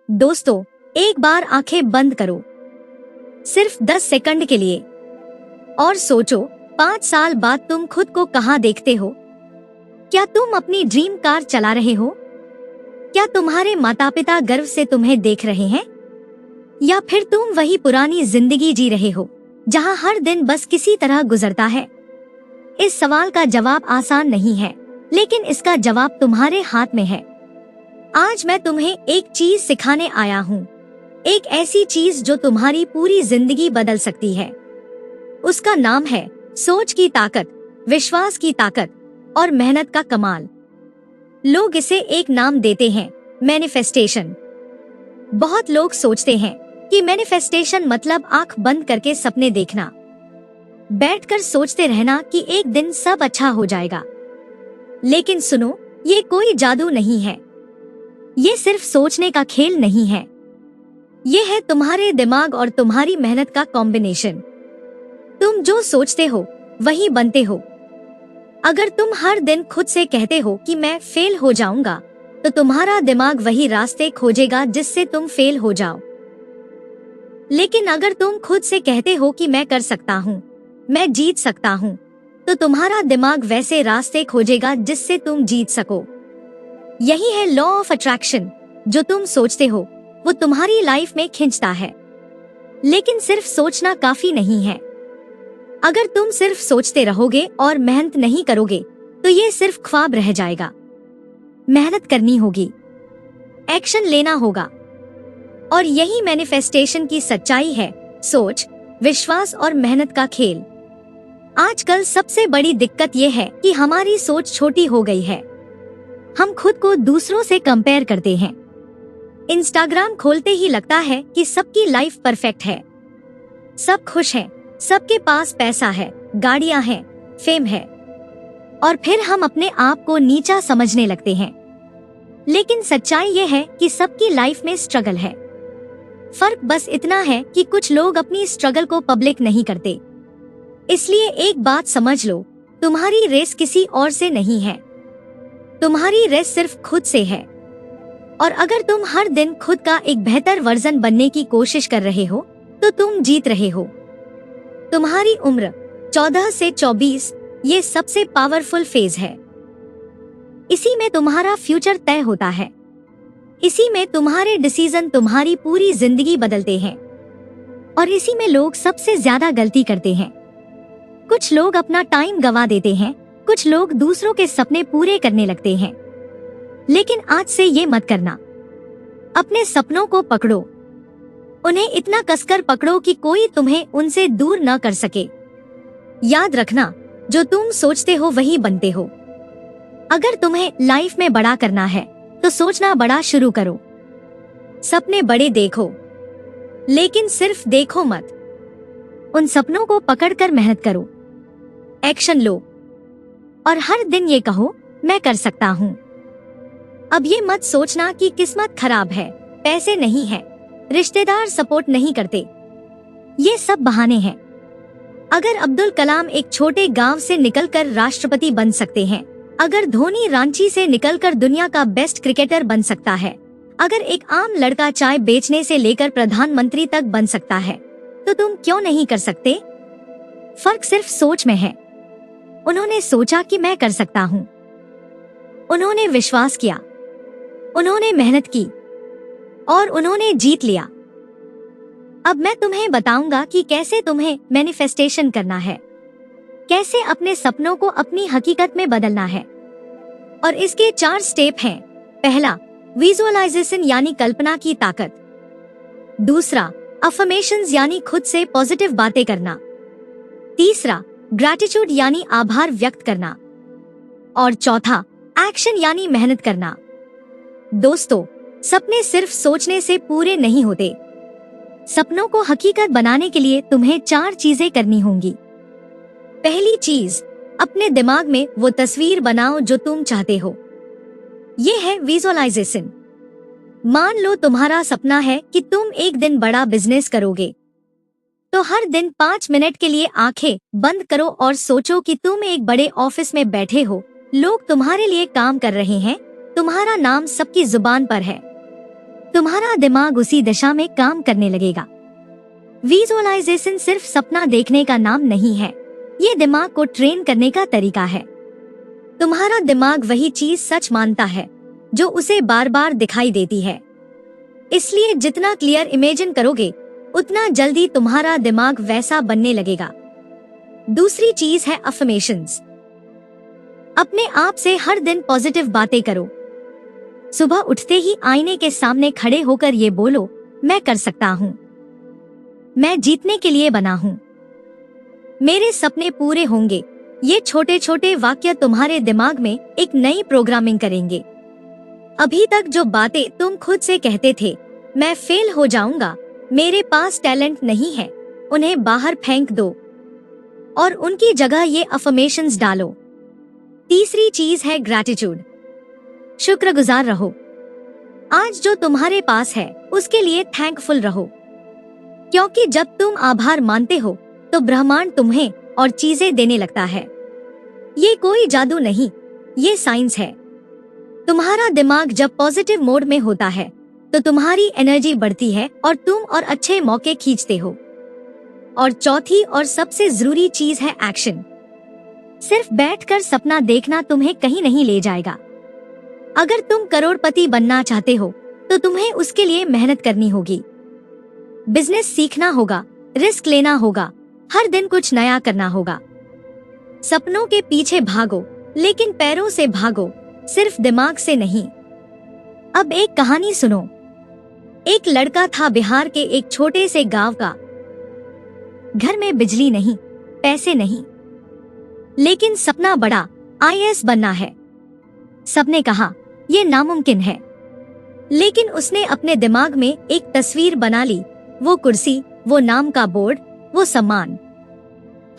दोस्तों, एक बार आंखें बंद करो, सिर्फ 10 सेकंड के लिए, और सोचो 5 साल बाद तुम खुद को कहाँ देखते हो? क्या तुम अपनी ड्रीम कार चला रहे हो? क्या तुम्हारे माता पिता गर्व से तुम्हें देख रहे हैं? या फिर तुम वही पुरानी जिंदगी जी रहे हो, जहाँ हर दिन बस किसी तरह गुजरता है? इस सवाल का जवाब आसान नहीं है, लेकिन इसका जवाब तुम्हारे हाथ में है। आज मैं तुम्हें एक चीज सिखाने आया हूँ, एक ऐसी चीज जो तुम्हारी पूरी जिंदगी बदल सकती है। उसका नाम है सोच की ताकत, विश्वास की ताकत और मेहनत का कमाल। लोग इसे एक नाम देते हैं, मैनिफेस्टेशन। बहुत लोग सोचते हैं कि मैनिफेस्टेशन मतलब आंख बंद करके सपने देखना, बैठकर सोचते रहना कि एक दिन सब अच्छा हो जाएगा। लेकिन सुनो, ये कोई जादू नहीं है, ये सिर्फ सोचने का खेल नहीं है। ये है तुम्हारे दिमाग और तुम्हारी मेहनत का कॉम्बिनेशन। तुम जो सोचते हो वही बनते हो। अगर तुम हर दिन खुद से कहते हो कि मैं फेल हो जाऊंगा, तो तुम्हारा दिमाग वही रास्ते खोजेगा जिससे तुम फेल हो जाओ। लेकिन अगर तुम खुद से कहते हो कि मैं कर सकता हूँ, मैं जीत सकता हूँ, तो तुम्हारा दिमाग वैसे रास्ते खोजेगा जिससे तुम जीत सको। यही है लॉ ऑफ अट्रैक्शन। जो तुम सोचते हो वो तुम्हारी लाइफ में खिंचता है। लेकिन सिर्फ सोचना काफी नहीं है। अगर तुम सिर्फ सोचते रहोगे और मेहनत नहीं करोगे, तो ये सिर्फ ख्वाब रह जाएगा। मेहनत करनी होगी, एक्शन लेना होगा, और यही मैनिफेस्टेशन की सच्चाई है। सोच, विश्वास और मेहनत का खेल। आजकल सबसे बड़ी दिक्कत ये है कि हमारी सोच छोटी हो गई है। हम खुद को दूसरों से कंपेयर करते हैं। इंस्टाग्राम खोलते ही लगता है कि सबकी लाइफ परफेक्ट है, सब खुश हैं, सबके पास पैसा है, गाड़ियां हैं, फेम है, और फिर हम अपने आप को नीचा समझने लगते हैं। लेकिन सच्चाई ये है कि सबकी लाइफ में स्ट्रगल है। फर्क बस इतना है कि कुछ लोग अपनी स्ट्रगल को पब्लिक नहीं करते। इसलिए एक बात समझ लो, तुम्हारी रेस किसी और से नहीं है, तुम्हारी रेस सिर्फ खुद से है। और अगर तुम हर दिन खुद का एक बेहतर वर्जन बनने की कोशिश कर रहे हो, तो तुम जीत रहे हो। तुम्हारी उम्र 14 से 24 ये सबसे पावरफुल फेज है। इसी में तुम्हारा फ्यूचर तय होता है। इसी में तुम्हारे डिसीजन तुम्हारी पूरी जिंदगी बदलते हैं। और इसी में लोग सबसे ज्यादा गलती करते हैं। कुछ लोग अपना टाइम गंवा देते हैं, कुछ लोग दूसरों के सपने पूरे करने लगते हैं। लेकिन आज से ये मत करना। अपने सपनों को पकड़ो, उन्हें इतना कसकर पकड़ो कि कोई तुम्हें उनसे दूर न कर सके। याद रखना, जो तुम सोचते हो वही बनते हो। अगर तुम्हें लाइफ में बड़ा करना है, तो सोचना बड़ा शुरू करो। सपने बड़े देखो, लेकिन सिर्फ देखो मत। उन सपनों को पकड़कर मेहनत करो, एक्शन लो, और हर दिन ये कहो, मैं कर सकता हूँ। अब ये मत सोचना कि किस्मत खराब है, पैसे नहीं है, रिश्तेदार सपोर्ट नहीं करते। ये सब बहाने हैं। अगर अब्दुल कलाम एक छोटे गांव से निकलकर राष्ट्रपति बन सकते हैं, अगर धोनी रांची से निकलकर दुनिया का बेस्ट क्रिकेटर बन सकता है, अगर एक आम लड़का चाय बेचने से लेकर प्रधानमंत्री तक बन सकता है, तो तुम क्यों नहीं कर सकते? फर्क सिर्फ सोच में है। उन्होंने सोचा कि मैं कर सकता हूँ, उन्होंने विश्वास किया, उन्होंने मेहनत की, और उन्होंने जीत लिया। अब मैं तुम्हें बताऊंगा कि कैसे तुम्हें मैनिफेस्टेशन करना है, कैसे अपने सपनों को अपनी हकीकत में बदलना है। और इसके 4 स्टेप हैं। पहला, विजुअलाइजेशन यानी कल्पना की ताकत। दूसरा, अफर्मेशंस यानी खुद से पॉजिटिव बातें करना। तीसरा, ग्रैटिट्यूड यानी आभार व्यक्त करना। और चौथा, एक्शन यानी मेहनत करना। दोस्तों, सपने सिर्फ सोचने से पूरे नहीं होते। सपनों को हकीकत बनाने के लिए तुम्हें 4 चीजें करनी होंगी। पहली चीज, अपने दिमाग में वो तस्वीर बनाओ जो तुम चाहते हो। ये है विजुअलाइजेशन। मान लो तुम्हारा सपना है कि तुम एक दिन बड़ा बिजनेस करोगे, तो हर दिन 5 मिनट के लिए आंखें बंद करो और सोचो कि तुम एक बड़े ऑफिस में बैठे हो, लोग तुम्हारे लिए काम कर रहे हैं, तुम्हारा नाम सबकी जुबान पर है। तुम्हारा दिमाग उसी दिशा में काम करने लगेगा। विजुअलाइजेशन सिर्फ सपना देखने का नाम नहीं है, ये दिमाग को ट्रेन करने का तरीका है। तुम्हारा दिमाग वही चीज सच मानता है जो उसे बार बार दिखाई देती है। इसलिए जितना क्लियर इमेजिन करोगे उतना जल्दी तुम्हारा दिमाग वैसा बनने लगेगा। दूसरी चीज है अफर्मेशंस। अपने आप से हर दिन पॉजिटिव बातें करो। सुबह उठते ही आईने के सामने खड़े होकर ये बोलो, मैं कर सकता हूँ, मैं जीतने के लिए बना हूँ, मेरे सपने पूरे होंगे। ये छोटे छोटे वाक्य तुम्हारे दिमाग में एक नई प्रोग्रामिंग करेंगे। अभी तक जो बातें तुम खुद से कहते थे, मैं फेल हो जाऊंगा, मेरे पास टैलेंट नहीं है, उन्हें बाहर फेंक दो और उनकी जगह ये अफर्मेशंस डालो। तीसरी चीज है ग्रैटिट्यूड। शुक्रगुजार रहो। आज जो तुम्हारे पास है उसके लिए थैंकफुल रहो, क्योंकि जब तुम आभार मानते हो तो ब्रह्मांड तुम्हें और चीजें देने लगता है। ये कोई जादू नहीं, ये साइंस है। तुम्हारा दिमाग जब पॉजिटिव मोड में होता है तो तुम्हारी एनर्जी बढ़ती है और तुम और अच्छे मौके खींचते हो। और चौथी और सबसे जरूरी चीज है एक्शन। सिर्फ बैठकर सपना देखना तुम्हें कहीं नहीं ले जाएगा। अगर तुम करोड़पति बनना चाहते हो तो तुम्हें उसके लिए मेहनत करनी होगी। बिजनेस सीखना होगा, रिस्क लेना होगा, हर दिन कुछ नया करना होगा। सपनों के पीछे भागो, लेकिन पैरों से भागो, सिर्फ दिमाग से नहीं। अब एक कहानी सुनो। एक लड़का था बिहार के एक छोटे से गांव का। घर में बिजली नहीं, पैसे नहीं, लेकिन सपना बड़ा, आईएएस बनना है। सबने कहा ये नामुमकिन है, लेकिन उसने अपने दिमाग में एक तस्वीर बना ली। वो कुर्सी, वो नाम का बोर्ड, वो सम्मान।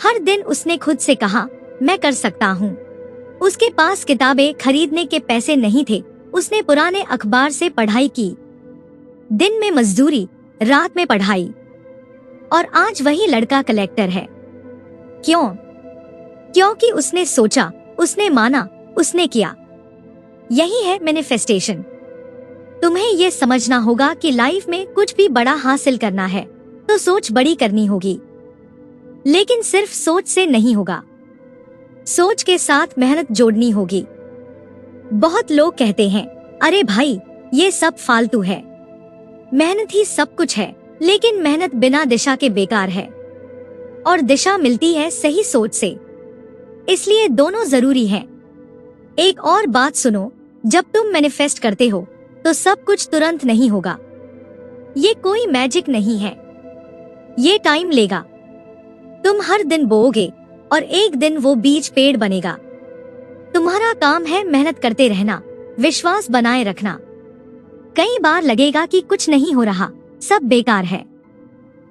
हर दिन उसने खुद से कहा, मैं कर सकता हूँ। उसके पास किताबें खरीदने के पैसे नहीं थे, उसने पुराने अखबार से पढ़ाई की। दिन में मजदूरी, रात में पढ़ाई, और आज वही लड़का कलेक्टर है। क्यों? क्योंकि उसने सोचा, उसने माना, उसने किया। यही है मैनिफेस्टेशन। तुम्हें ये समझना होगा कि लाइफ में कुछ भी बड़ा हासिल करना है तो सोच बड़ी करनी होगी, लेकिन सिर्फ सोच से नहीं होगा, सोच के साथ मेहनत जोड़नी होगी। बहुत लोग कहते हैं, अरे भाई ये सब फालतू है, मेहनत ही सब कुछ है। लेकिन मेहनत बिना दिशा के बेकार है, और दिशा मिलती है सही सोच से। इसलिए दोनों जरूरी हैं। एक और बात सुनो, जब तुम मैनिफेस्ट करते हो तो सब कुछ तुरंत नहीं होगा। ये कोई मैजिक नहीं है, ये टाइम लेगा। तुम हर दिन बोओगे और एक दिन वो बीज पेड़ बनेगा। तुम्हारा काम है मेहनत करते रहना, विश्वास बनाए रखना। कई बार लगेगा कि कुछ नहीं हो रहा, सब बेकार है,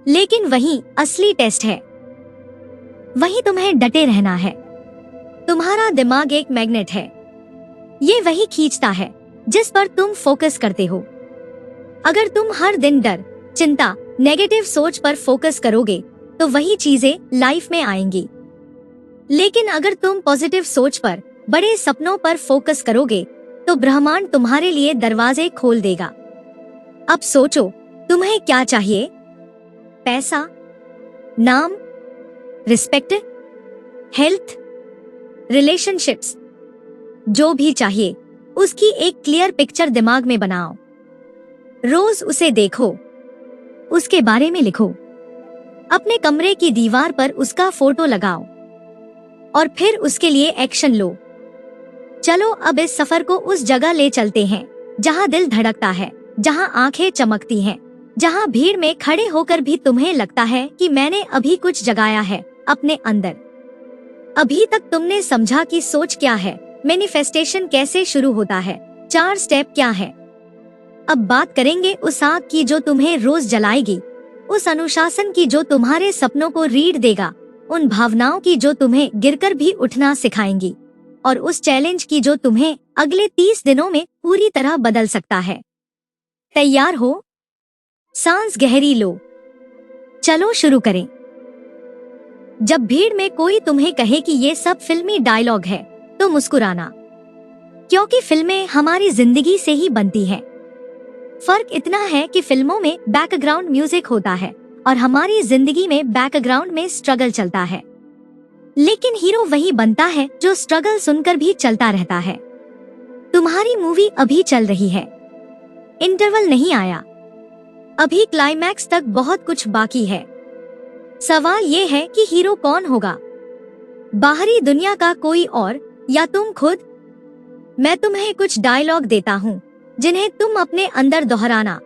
लेकिन वही असली टेस्ट है। वही तुम्हें डटे रहना है। तुम्हारा दिमाग एक मैग्नेट है, ये वही खींचता है जिस पर तुम फोकस करते हो। अगर तुम हर दिन डर, चिंता, नेगेटिव सोच पर फोकस करोगे तो वही चीजें लाइफ में आएंगी। लेकिन अगर तुम पॉजिटिव सोच पर, बड़े सपनों पर फोकस करोगे तो ब्रह्मांड तुम्हारे लिए दरवाजे खोल देगा। अब सोचो, तुम्हें क्या चाहिए? पैसा, नाम, रिस्पेक्ट, हेल्थ, रिलेशनशिप्स, जो भी चाहिए उसकी एक क्लियर पिक्चर दिमाग में बनाओ। रोज उसे देखो, उसके बारे में लिखो, अपने कमरे की दीवार पर उसका फोटो लगाओ और फिर उसके लिए एक्शन लो। चलो अब इस सफर को उस जगह ले चलते हैं जहां दिल धड़कता है, जहां आंखें चमकती हैं, जहां भीड़ में खड़े होकर भी तुम्हें लगता है कि मैंने अभी कुछ जगाया है अपने अंदर। अभी तक तुमने समझा कि सोच क्या है, मैनिफेस्टेशन कैसे शुरू होता है, 4 स्टेप क्या है। अब बात करेंगे उस आग की जो तुम्हें रोज जलाएगी, उस अनुशासन की जो तुम्हारे सपनों को रीढ़ देगा, उन भावनाओं की जो तुम्हें गिरकर भी उठना सिखाएंगी, और उस चैलेंज की जो तुम्हें अगले 30 दिनों में पूरी तरह बदल सकता है। तैयार हो? सांस गहरी लो। चलो शुरू करें। जब भीड़ में कोई तुम्हें कहे कि ये सब फिल्मी डायलॉग है तो मुस्कुराना, क्योंकि फिल्में हमारी जिंदगी से ही बनती हैं। फर्क इतना है कि फिल्मों में बैकग्राउंड म्यूजिक होता है और हमारी जिंदगी में बैकग्राउंड में स्ट्रगल चलता है, लेकिन हीरो वही बनता है जो स्ट्रगल सुनकर भी चलता रहता है। तुम्हारी मूवी अभी चल रही है, इंटरवल नहीं आया, अभी क्लाइमैक्स तक बहुत कुछ बाकी है। सवाल ये है कि हीरो कौन होगा, बाहरी दुनिया का कोई और या तुम खुद? मैं तुम्हें कुछ डायलॉग देता हूँ जिन्हें तुम अपने अंदर दोहराना।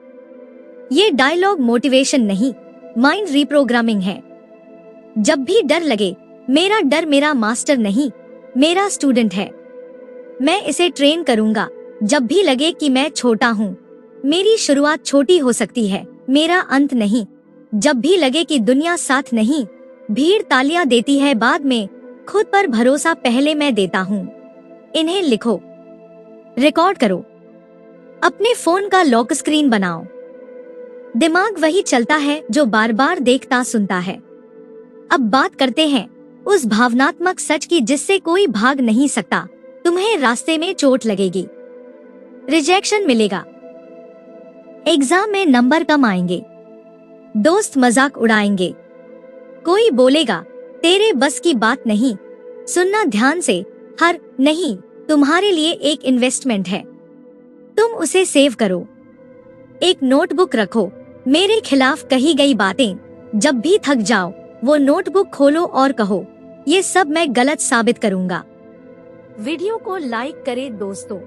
ये डायलॉग मोटिवेशन नहीं, माइंड रिप्रोग्रामिंग है। जब भी डर लगे, मेरा डर मेरा मास्टर नहीं, मेरा स्टूडेंट है। मैं इसे ट्रेन करूंगा। जब भी लगे कि मैं छोटा हूँ, मेरी शुरुआत छोटी हो सकती है, मेरा अंत नहीं। जब भी लगे कि दुनिया साथ नहीं, भीड़ तालियां देती है बाद में, खुद पर भरोसा पहले मैं देता हूँ। इन्हें लिखो, रिकॉर्ड करो, अपने फोन का लॉक स्क्रीन बनाओ। दिमाग वही चलता है जो बार बार देखता सुनता है। अब बात करते हैं उस भावनात्मक सच की जिससे कोई भाग नहीं सकता। तुम्हें रास्ते में चोट लगेगी, रिजेक्शन मिलेगा, एग्जाम में नंबर कम आएंगे, दोस्त मजाक उड़ाएंगे, कोई बोलेगा तेरे बस की बात नहीं। सुनना ध्यान से, हर नहीं तुम्हारे लिए एक इन्वेस्टमेंट है, तुम उसे सेव करो। एक नोटबुक रखो, मेरे खिलाफ कही गई बातें। जब भी थक जाओ, वो नोटबुक खोलो और कहो, ये सब मैं गलत साबित करूंगा। वीडियो को लाइक करें दोस्तों,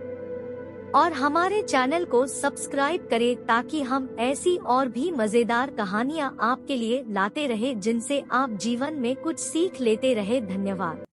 और हमारे चैनल को सब्सक्राइब करें ताकि हम ऐसी और भी मजेदार कहानियां आपके लिए लाते रहे जिनसे आप जीवन में कुछ सीख लेते रहे। धन्यवाद।